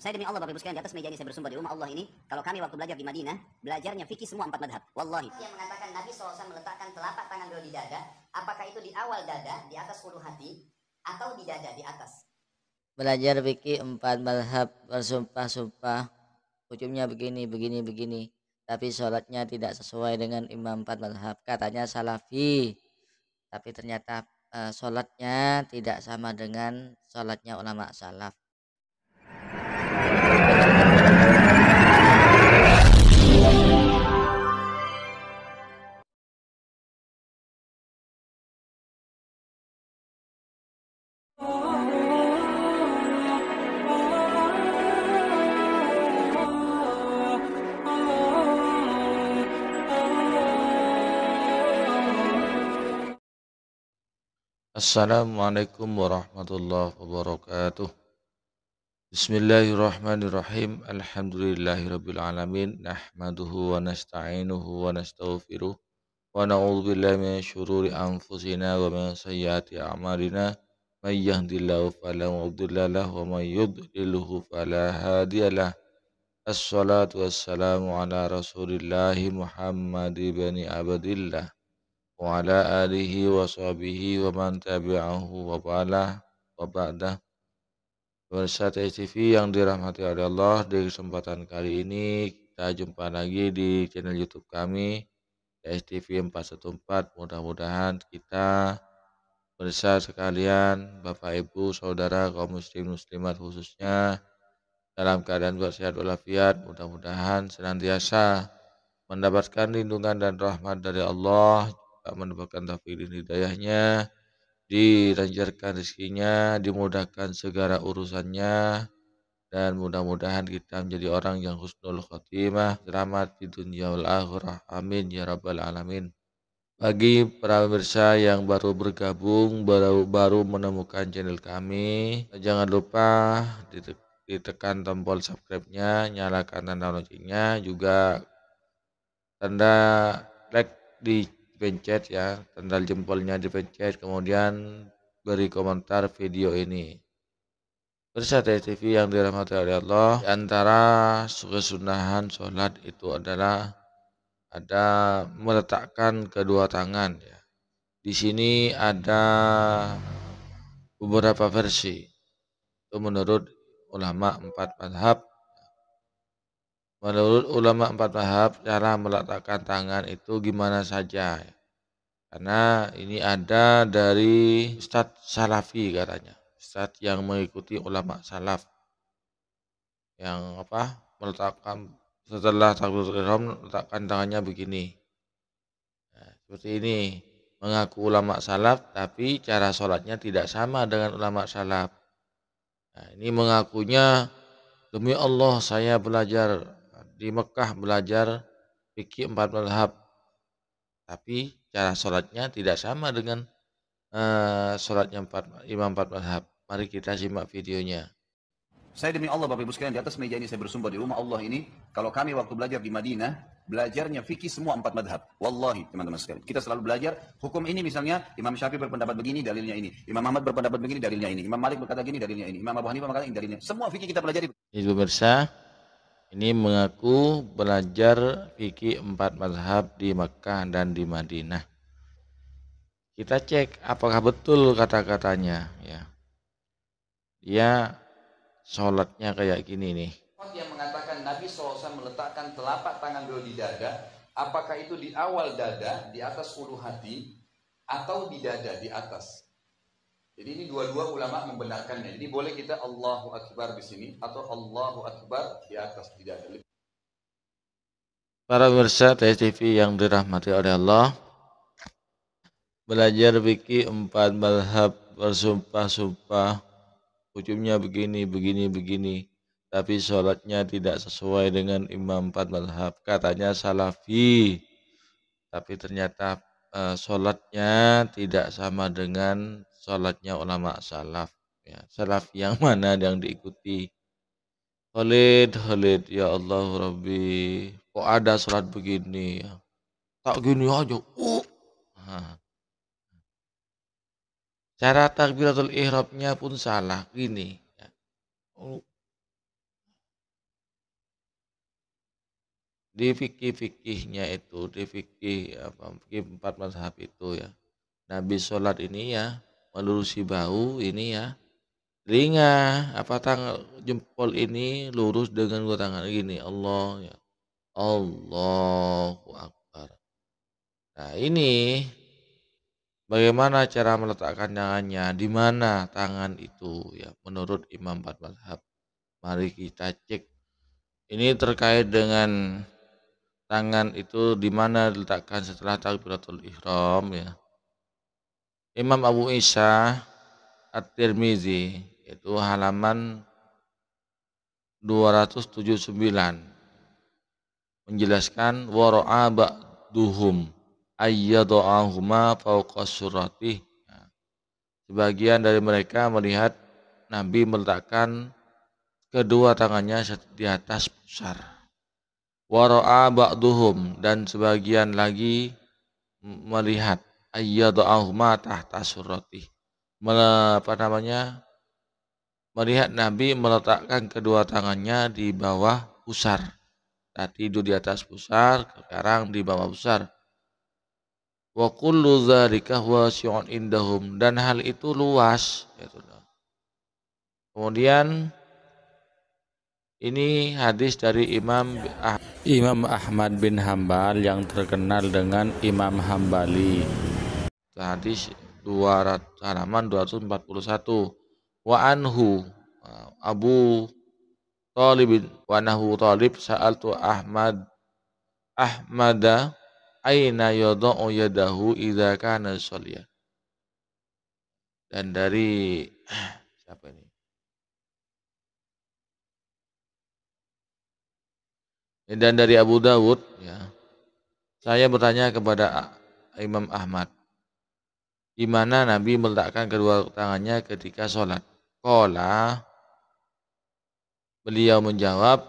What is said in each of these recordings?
Saya demi Allah Bapak Ibu sekalian, di atas meja ini saya bersumber di rumah Allah ini, kalau kami waktu belajar di Madinah, belajarnya fikih semua 4 madhab. Wallahi. Yang mengatakan Nabi SAW meletakkan telapak tangan beliau di dada, apakah itu di awal dada, di atas ulu hati, atau di dada, di atas? Belajar fikih 4 mazhab, bersumpah-sumpah, hukumnya begini, begini, begini. Tapi sholatnya tidak sesuai dengan imam 4 mazhab. Katanya salafi, tapi ternyata sholatnya tidak sama dengan sholatnya ulama salaf. Assalamualaikum warahmatullahi wabarakatuh. Bismillahirrahmanirrahim. Alhamdulillahirabbil alamin. Nahmaduhu wa nasta'inuhu wa nastaghfiruh. Wa na'udzu billahi min syururi anfusina wa min sayyiati a'malina. May yahdihillahu fala mudilla lahu wa may yudlilhu fala hadiyalah. Assalatu wassalamu ala Rasulillahi Muhammad ibn Abdillah wa ala alihi wa sahbihi wa man tabi'ahu wa ba'dah. Pemirsa TV yang dirahmati oleh Allah, di kesempatan kali ini kita jumpa lagi di channel YouTube kami TSTV 414. Mudah-mudahan kita pemirsa sekalian, Bapak Ibu, saudara kaum muslim muslimat khususnya dalam keadaan sehat walafiat, mudah-mudahan senantiasa mendapatkan lindungan dan rahmat dari Allah, mendapatkan taufik dan hidayahnya, dilancarkan rezekinya, dimudahkan segala urusannya, dan mudah-mudahan kita menjadi orang yang husnul khotimah, selamat di dunia wal akhirah. Amin ya rabbal alamin. Bagi para pemirsa yang baru bergabung, baru menemukan channel kami, jangan lupa ditekan tombol subscribe-nya, nyalakan tanda loncengnya, juga tanda like dipencet ya, tanda jempolnya dipencet, kemudian beri komentar video ini. Pemirsa TV yang dirahmati oleh Allah, di antara kesunahan sholat itu adalah ada meletakkan kedua tangan ya. Di sini ada beberapa versi. Itu menurut ulama 4 mazhab. Menurut ulama 4 mazhab, cara meletakkan tangan itu gimana saja. Karena ini ada dari Ustadz Salafi katanya. Ustadz yang mengikuti ulama salaf. Yang meletakkan setelah takbiratul ihram letakkan tangannya begini. Nah, seperti ini. Mengaku ulama salaf tapi cara sholatnya tidak sama dengan ulama salaf. Nah, ini mengakunya demi Allah saya belajar di Mekah, belajar fikih 4 mazhab. Tapi cara sholatnya tidak sama dengan sholatnya imam 4 mazhab. Mari kita simak videonya. Saya demi Allah Bapak Ibu sekalian, di atas meja ini saya bersumber di rumah Allah ini, kalau kami waktu belajar di Madinah, belajarnya fikih semua 4 madhab. Wallahi teman-teman sekalian. Kita selalu belajar hukum ini, misalnya Imam Syafi'i berpendapat begini, dalilnya ini. Imam Ahmad berpendapat begini, dalilnya ini. Imam Malik berkata gini, dalilnya ini. Imam Abu Hanifah berkata ini, dalilnya. Semua fikih kita pelajari. Ini pemirsa, ini mengaku belajar fikih 4 mazhab di Mekah dan di Madinah. Kita cek apakah betul kata-katanya ya. Dia sholatnya kayak gini nih. Yang mengatakan Nabi SAW meletakkan telapak tangan beliau di dada, apakah itu di awal dada, di atas ulu hati, atau di dada, di atas. Jadi ini dua-dua ulama membenarkannya. Jadi boleh kita Allahu Akbar di sini, atau Allahu Akbar di atas, di dada. Para pemirsa TV yang dirahmati oleh Allah, belajar fikih 4 mazhab, bersumpah-sumpah, hukumnya begini, begini, begini. Tapi sholatnya tidak sesuai dengan imam 4 mazhab. Katanya salafi. Tapi ternyata sholatnya tidak sama dengan sholatnya ulama salaf. Ya, salaf yang mana yang diikuti? Khalid, ya Allah Rabbi. Kok ada sholat begini? Tak gini aja. Nah, cara takbiratul ihramnya pun salah gini. di fikih-fikihnya itu, di fikih empat mazhab itu ya. Nabi sholat ini ya melurusi bahu ini ya, telinga tangan jempol ini lurus dengan dua tangan gini, Allah ya, Allahu Akbar. Nah ini bagaimana cara meletakkan tangannya, di mana tangan itu ya menurut Imam empat mazhab. Mari kita cek. Ini terkait dengan tangan itu di mana diletakkan setelah takbiratul ihram ya. Imam Abu Isa At-Tirmizi itu halaman 279 menjelaskan wara'a ba'duhum ayyada'ahuma fawqa surati. Nah, sebagian dari mereka melihat Nabi meletakkan kedua tangannya di atas pusar. Wara'a ba'duhum, dan sebagian lagi melihat ayyada'ahuma tahta surati. Melihat Nabi meletakkan kedua tangannya di bawah pusar. Tadi itu di atas pusar, sekarang di bawah pusar. Wa kullu dzalika wasi'un indahum, dan hal itu luas. Kemudian ini hadis dari Imam Ahmad bin Hambal yang terkenal dengan Imam Hambali. Hadis 200 halaman 241. Wa anhu Abu Talib wa nahu Talib sa'altu Ahmada aina yada'u yadahu idza kana sholiyah. Dan dari siapa ini? Dan dari Abu Dawud ya. Saya bertanya kepada Imam Ahmad, di mana Nabi meletakkan kedua tangannya ketika sholat. Qala, beliau menjawab,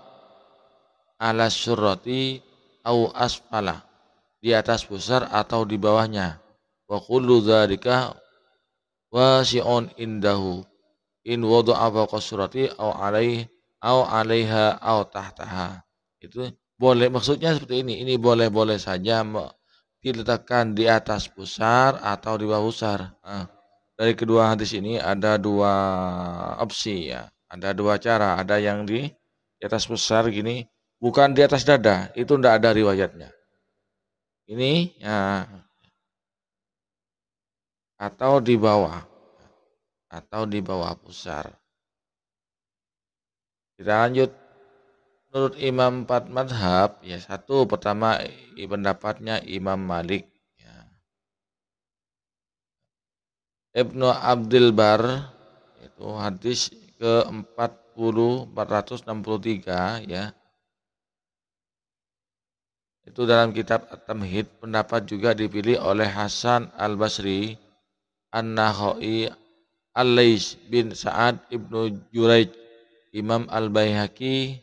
ala surrati au asfala, di atas pusar atau di bawahnya. Wa kullu dzalika wasi'un indahu in wada'a fawqa surrati au alaiha au tahtaha. Itu boleh, maksudnya seperti ini boleh saja diletakkan di atas pusar atau di bawah pusar. Nah, dari kedua hadis ini ada dua opsi ya, ada dua cara. Ada yang di atas pusar gini, bukan di atas dada, itu tidak ada riwayatnya. Ini ya, atau di bawah pusar. Kita lanjut. Menurut Imam empat mazhab ya, satu pertama pendapatnya Imam Malik ya. Ibnu Abdul Bar itu hadis ke 463 ya. Itu dalam kitab At-Tamhid. Pendapat juga dipilih oleh Hasan Al-Basri, An-Nakhai, Al-Lais bin Sa'ad, Ibnu Juraij, Imam Al-Baihaqi,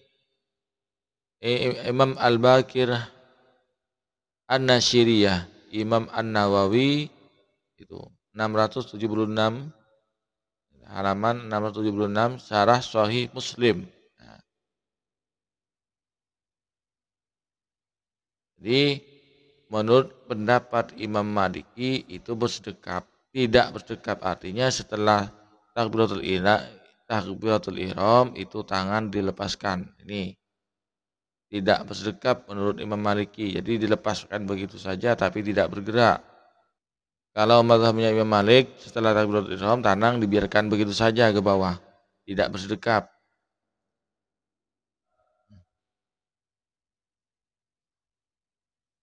Imam Al-Bakir An-Nasyiriyah, Imam An-Nawawi, itu 676 halaman 676 syarah Sahih Muslim. Nah, jadi menurut pendapat Imam Maliki itu bersedekap, tidak bersedekap artinya setelah takbiratul ihram itu tangan dilepaskan. Ini tidak bersedekap menurut Imam Maliki, jadi dilepaskan begitu saja tapi tidak bergerak. Kalau mazhabnya Imam Malik, setelah takbiratul ihram tangan dibiarkan begitu saja ke bawah, tidak bersedekap.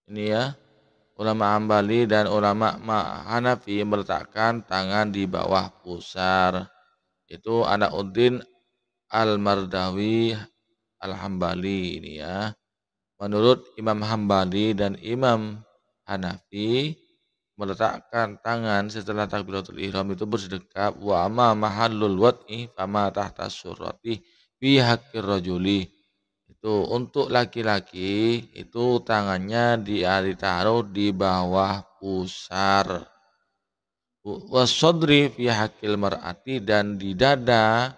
Ini ya, ulama Hambali dan ulama Hanafi meletakkan tangan di bawah pusar. Itu Anauddin Al-Mardawi Al-Hambali ini ya. Menurut Imam Hambali dan Imam Hanafi, meletakkan tangan setelah takbiratul ihram itu bersedekap. Wa amma mahallul wad'i fama tahta surrati fi haqqir rajuli. Itu untuk laki-laki itu tangannya ditaruh di bawah pusar. Wasodri fi haqqil mar'ati, dan di dada,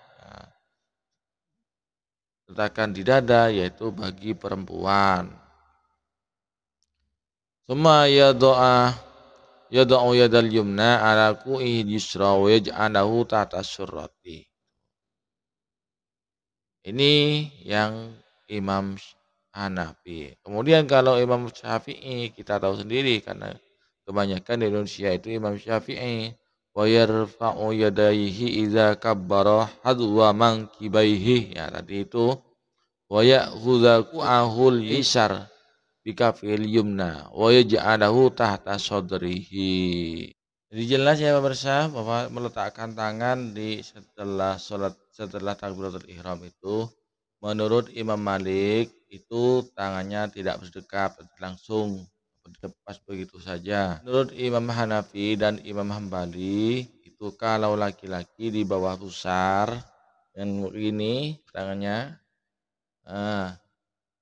letakkan di dada yaitu bagi perempuan. Summa yada'u yadal yumna ala ku'ihil yusra wa yaj'alahu tahta surrati. Ini yang Imam Hanafi. Kemudian kalau Imam Syafi'i kita tahu sendiri karena kebanyakan di Indonesia itu Imam Syafi'i wa yarfa'u yadayhi idza kabbara hadwa mankibaihi. Ya tadi itu wa ya'khudhu ahul yisar bikafil yumna wa yaj'alahu tahta sadrihi. Jadi jelas ya pemirsa bahwa meletakkan tangan di setelah takbiratul ihram itu menurut Imam Malik itu tangannya tidak berdekap langsung berlepas begitu saja. Menurut Imam Hanafi dan Imam Hambali itu kalau laki-laki di bawah pusar dan begini tangannya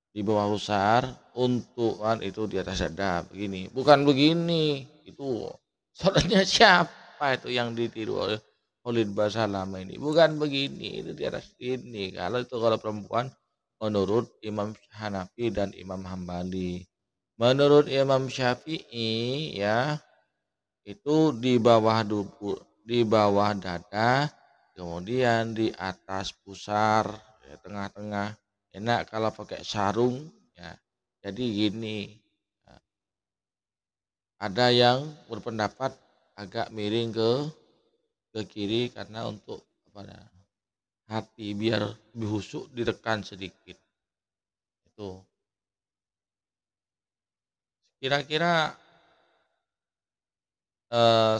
di bawah pusar untuk itu di atas dada begini, bukan begini. Itu sholatnya siapa itu yang ditiru oleh Khalid Basalamah ini? Bukan begini, itu di atas ini. Kalau perempuan menurut Imam Hanafi dan Imam Hambali. Menurut Imam Syafi'i ya itu di bawah di bawah dada, kemudian di atas pusar, ya, tengah-tengah. Enak kalau pakai sarung ya. Jadi gini. Ada yang berpendapat agak miring ke kiri karena untuk hati biar lebih husuk ditekan sedikit. Itu. Kira-kira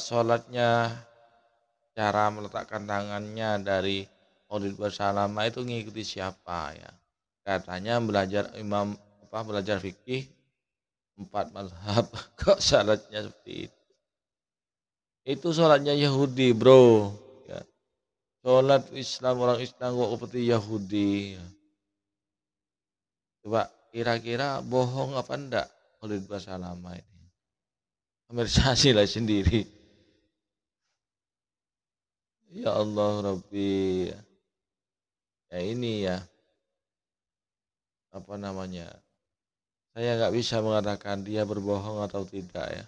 sholatnya cara meletakkan tangannya dari Khalid Basalamah itu ngikuti siapa ya? Katanya belajar fikih 4 mazhab. Kok sholatnya seperti itu? Itu sholatnya Yahudi bro ya. Sholat Islam, orang Islam kok seperti Yahudi ya. Coba kira-kira bohong apa enggak Khalid Basalamah ini? Pemirsa lah sendiri. Ya Allah Rabbi. Ya ini ya apa namanya, saya nggak bisa mengatakan dia berbohong atau tidak ya.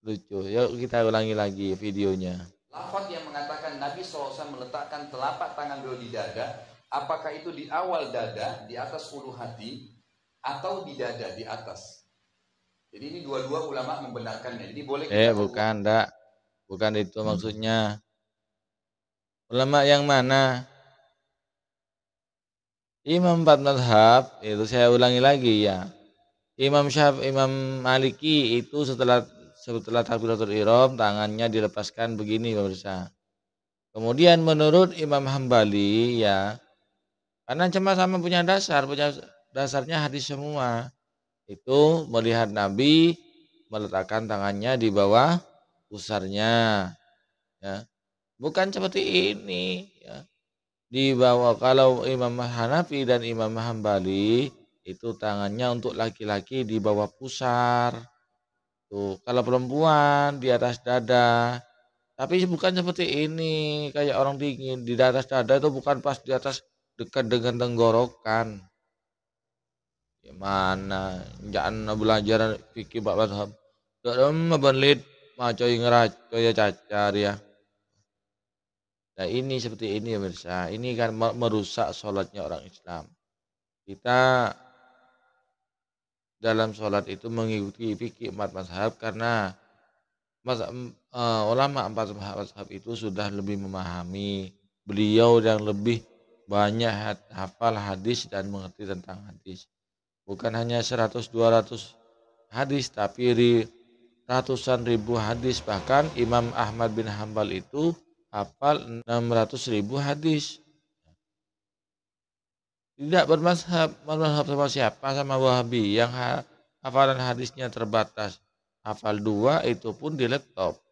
Lucu. Yuk kita ulangi lagi videonya. Lafaz yang mengatakan Nabi SAW meletakkan telapak tangan beliau di dada, apakah itu di awal dada, di atas ulu hati, atau di dada, di atas. Jadi ini dua-dua ulama membenarkannya. Jadi boleh kita bukan, enggak. Bukan itu maksudnya. Ulama yang mana? Imam 4 mazhab, itu saya ulangi lagi ya. Imam Maliki itu setelah takbiratul ihram tangannya dilepaskan begini pemirsa. Kemudian menurut Imam Hambali ya, karena sama punya dasarnya hadis semua. Itu melihat Nabi meletakkan tangannya di bawah pusarnya ya. Bukan seperti ini ya. Di bawah, kalau Imam Hanafi dan Imam Hambali itu tangannya untuk laki-laki di bawah pusar. Tuh, kalau perempuan di atas dada. Tapi bukan seperti ini, kayak orang dingin di atas dada itu bukan pas di atas dekat dengan tenggorokan. Gimana? Jangan belajar fikih Pak Mazhab. Dalam belit macoy ngeracoy cacar ya. Nah ini seperti ini ya pemirsa. Ini kan merusak sholatnya orang Islam. Kita dalam sholat itu mengikuti fikih 4 mazhab karena ulama 4 mazhab itu sudah lebih memahami. Beliau yang lebih banyak hafal hadis dan mengerti tentang hadis. Bukan hanya 100-200 hadis tapi ratusan ribu hadis. Bahkan Imam Ahmad bin Hambal itu hafal 600.000 hadis. Tidak bermazhab sama siapa, sama Wahabi yang hafalan hadisnya terbatas. Hafal 2 itu pun di laptop.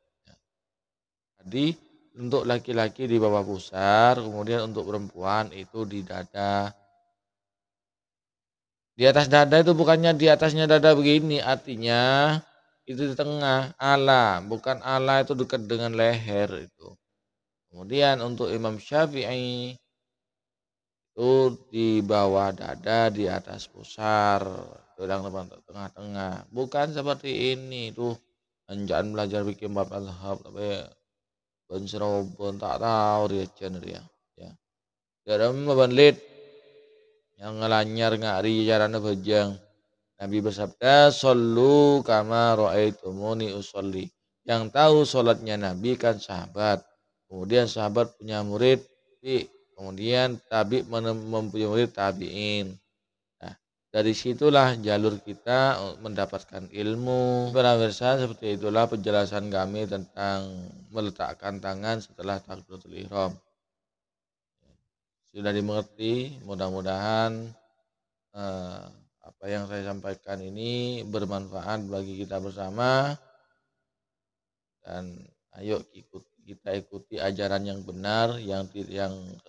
Jadi untuk laki-laki di bawah pusar, kemudian untuk perempuan itu di dada. Di atas dada itu bukannya di atasnya dada begini, artinya itu di tengah. Ala, bukan ala itu dekat dengan leher itu. Kemudian untuk Imam Syafi'i itu di bawah dada, di atas pusar. Sedang tengah-tengah. Bukan seperti ini tuh. Anjaan belajar bikin bab mazhab tapi ben serobon tak tahu dia dia. Ya. Dalam mabanlit yang ngelanyar ngari caranya bejang. Nabi bersabda, "Shallu kama ra'aitumuni usolli." Yang tahu sholatnya Nabi kan sahabat. Kemudian sahabat punya murid, kemudian mempunyai murid tabi'in. Nah, dari situlah jalur kita mendapatkan ilmu. Para pemirsa, seperti itulah penjelasan kami tentang meletakkan tangan setelah takbiratul ihram. Sudah dimengerti, mudah-mudahan apa yang saya sampaikan ini bermanfaat bagi kita bersama, dan ayo kita ikuti ajaran yang benar, yang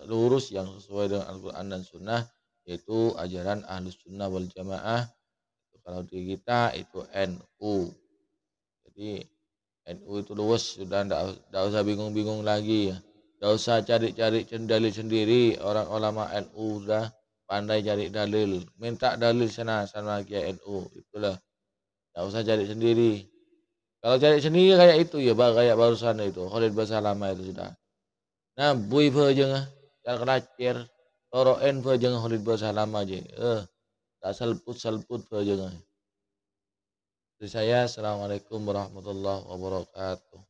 lurus, yang sesuai dengan Al-Quran dan Sunnah, yaitu ajaran Ahlus Sunnah wal Jamaah. Kalau di kita itu NU. Jadi NU itu luwes, sudah ndak usah bingung-bingung lagi ya. Ndak usah cari-cari dalil sendiri. Orang ulama NU sudah pandai cari dalil. Minta dalil sana Kiai NU. Itulah. Ndak usah cari sendiri. Kalau cari sendiri kayak itu ya, kayak barusan itu Khalid Basalamah itu sudah. Nah, bui jeung cara kelacir toroen jeung Khalid Basalamah aja. Tak selput jeung. Dari saya, assalamualaikum warahmatullahi wabarakatuh.